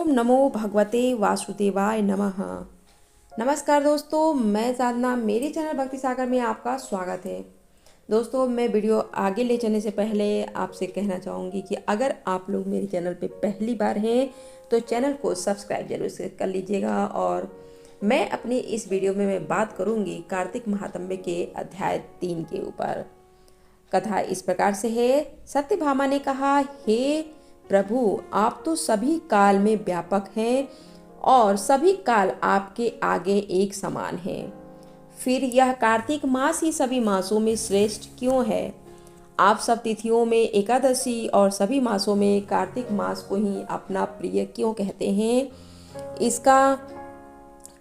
ओम नमो भगवते वासुदेवाय नमः। नमस्कार दोस्तों, मैं साधना, मेरे चैनल भक्ति सागर में आपका स्वागत है। दोस्तों, मैं वीडियो आगे ले चलने से पहले आपसे कहना चाहूँगी कि अगर आप लोग मेरे चैनल पे पहली बार हैं तो चैनल को सब्सक्राइब जरूर से कर लीजिएगा। और मैं अपनी इस वीडियो में मैं बात करूँगी कार्तिक महात्म्य के अध्याय 3 के ऊपर। कथा इस प्रकार से है। सत्यभामा ने कहा, हे प्रभु, आप तो सभी काल में व्यापक हैं और सभी काल आपके आगे एक समान हैं। फिर यह कार्तिक मास ही सभी मासों में श्रेष्ठ क्यों है? आप सब तिथियों में एकादशी और सभी मासों में कार्तिक मास को ही अपना प्रिय क्यों कहते हैं? इसका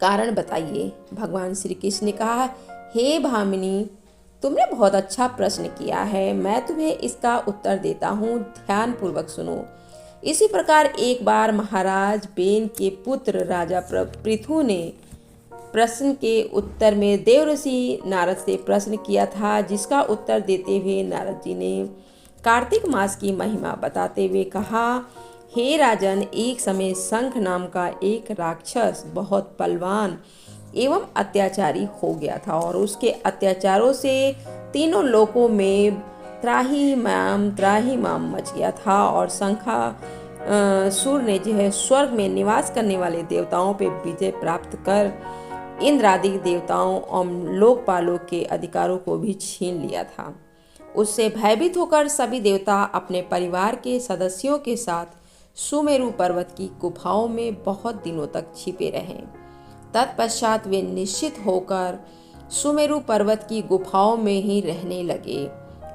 कारण बताइए। भगवान श्री कृष्ण ने कहा, हे भामिनी, तुमने बहुत अच्छा प्रश्न किया है। मैं तुम्हें इसका उत्तर देता हूँ, ध्यान पूर्वक सुनो। इसी प्रकार एक बार महाराज बेन के पुत्र राजा पृथु ने प्रश्न के उत्तर में देवऋषि नारद से प्रश्न किया था, जिसका उत्तर देते हुए नारद जी ने कार्तिक मास की महिमा बताते हुए कहा, हे राजन, एक समय शंख नाम का एक राक्षस बहुत बलवान एवं अत्याचारी हो गया था और उसके अत्याचारों से तीनों लोकों में त्राही माम मच गया था। और शंखासुर ने जो है स्वर्ग में निवास करने वाले देवताओं पे विजय प्राप्त कर इंद्र आदि देवताओं और लोकपालों के अधिकारों को भी छीन लिया था। उससे भयभीत होकर सभी देवता अपने परिवार के सदस्यों के साथ सुमेरु पर्वत की गुफाओं में बहुत दिनों तक छिपे रहे। तत्पश्चात वे निश्चित होकर सुमेरु पर्वत की गुफाओं में ही रहने लगे।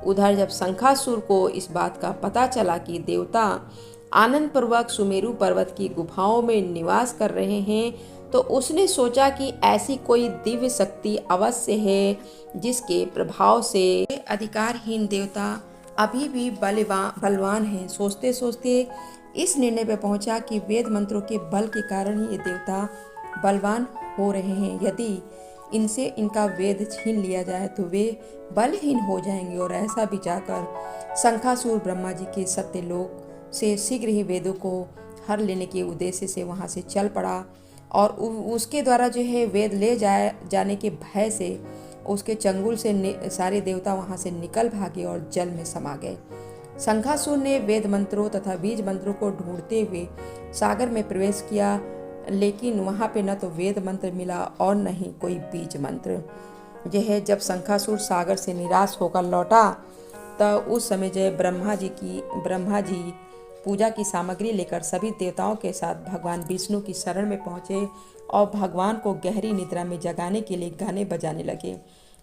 उधर जब शंखासुर को इस बात का पता चला कि देवता आनंद पूर्वक सुमेरु पर्वत की गुफाओं में निवास कर रहे हैं, तो उसने सोचा कि ऐसी कोई दिव्य शक्ति अवश्य है जिसके प्रभाव से अधिकारहीन देवता अभी भी बलवान हैं। सोचते सोचते इस निर्णय पर पहुंचा कि वेद मंत्रों के बल के कारण ही ये देवता बलवान हो रहे हैं। यदि इनसे इनका वेद छीन लिया जाए तो वे बलहीन हो जाएंगे। और ऐसा विचार कर शंखासुर ब्रह्मा जी के सत्यलोक से शीघ्र ही वेदों को हर लेने के उद्देश्य से वहां से चल पड़ा। और उसके द्वारा जो है वेद ले जाने के भय से उसके चंगुल से सारे देवता वहां से निकल भागे और जल में समा गए। शंखासुर ने वेद मंत्रों तथा बीज मंत्रों को ढूंढते हुए सागर में प्रवेश किया, लेकिन वहाँ पे न तो वेद मंत्र मिला और न ही कोई बीज मंत्र। यह है जब शंखासुर सागर से निराश होकर लौटा, तो उस समय जो ब्रह्मा जी पूजा की सामग्री लेकर सभी देवताओं के साथ भगवान विष्णु की शरण में पहुँचे और भगवान को गहरी निद्रा में जगाने के लिए गाने बजाने लगे।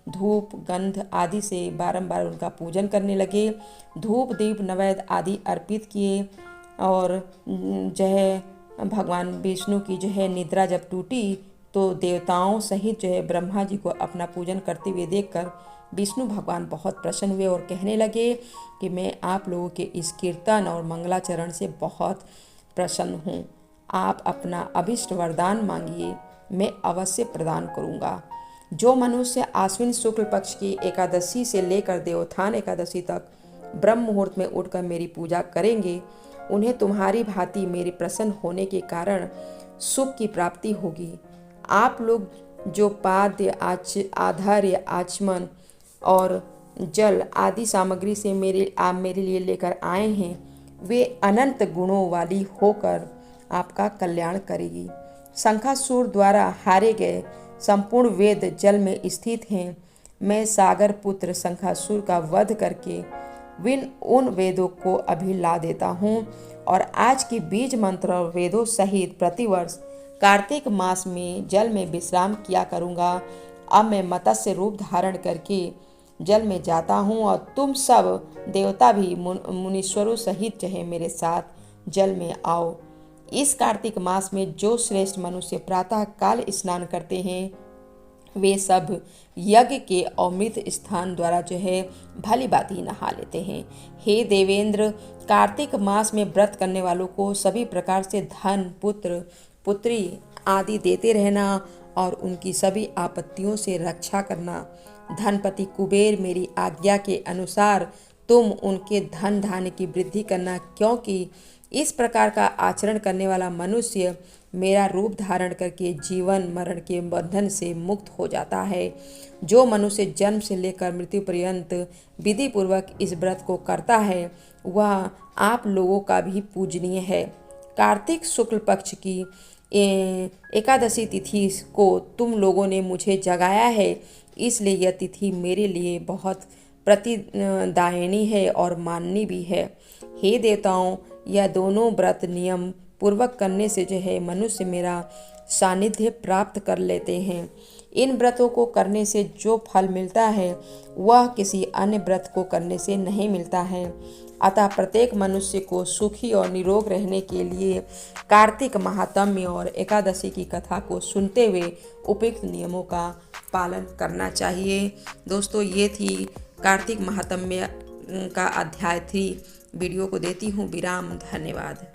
धूप गंध आदि से बारंबार उनका पूजन करने लगे। धूप दीप नैवेद्य आदि अर्पित किए। और जो है भगवान विष्णु की जो है निद्रा जब टूटी तो देवताओं सहित जो है ब्रह्मा जी को अपना पूजन करते हुए देखकर विष्णु भगवान बहुत प्रसन्न हुए और कहने लगे कि मैं आप लोगों के इस कीर्तन और मंगलाचरण से बहुत प्रसन्न हूँ। आप अपना अभिष्ट वरदान मांगिए, मैं अवश्य प्रदान करूँगा। जो मनुष्य आश्विन शुक्ल पक्ष की एकादशी से लेकर देवोत्थान एकादशी तक ब्रह्म मुहूर्त में उठकर मेरी पूजा करेंगे, उन्हें तुम्हारी भांति मेरे प्रसन्न होने के कारण सुख की प्राप्ति होगी। आप लोग जो पाद्य आधार्य आचमन और जल आदि सामग्री से मेरे लिए लेकर आए हैं, वे अनंत गुणों वाली होकर आपका कल्याण करेगी। शंखासुर द्वारा हारे गए संपूर्ण वेद जल में स्थित हैं। मैं सागर पुत्र शंखासुर का वध करके उन वेदों को अभी ला देता हूँ और आज की बीज मंत्र और वेदों सहित प्रतिवर्ष कार्तिक मास में जल में विश्राम किया करूँगा। अब मैं मत्स्य रूप धारण करके जल में जाता हूँ और तुम सब देवता भी मुनीश्वरों सहित चाहे मेरे साथ जल में आओ। इस कार्तिक मास में जो श्रेष्ठ मनुष्य प्रातः काल स्नान करते हैं, वे सब यज्ञ के अमृत स्थान द्वारा जो है भली भांति नहा लेते हैं। हे देवेंद्र, कार्तिक मास में व्रत करने वालों को सभी प्रकार से धन, पुत्र पुत्री आदि देते रहना और उनकी सभी आपत्तियों से रक्षा करना। धनपति कुबेर, मेरी आज्ञा के अनुसार तुम उनके धन धान्य की वृद्धि करना, क्योंकि इस प्रकार का आचरण करने वाला मनुष्य मेरा रूप धारण करके जीवन मरण के बंधन से मुक्त हो जाता है। जो मनुष्य जन्म से लेकर मृत्यु पर्यंत विधि पूर्वक इस व्रत को करता है वह आप लोगों का भी पूजनीय है। कार्तिक शुक्ल पक्ष की एकादशी तिथि को तुम लोगों ने मुझे जगाया है, इसलिए यह तिथि मेरे लिए बहुत प्रतिदायिनी है और माननी भी है। हे देवताओं, यह दोनों व्रत नियम पूर्वक करने से जो है मनुष्य मेरा सानिध्य प्राप्त कर लेते हैं। इन व्रतों को करने से जो फल मिलता है वह किसी अन्य व्रत को करने से नहीं मिलता है। अतः प्रत्येक मनुष्य को सुखी और निरोग रहने के लिए कार्तिक महात्म्य और एकादशी की कथा को सुनते हुए उपयुक्त नियमों का पालन करना चाहिए। दोस्तों, ये थी कार्तिक महात्म्य का अध्याय 3। वीडियो को देती हूँ विराम। धन्यवाद।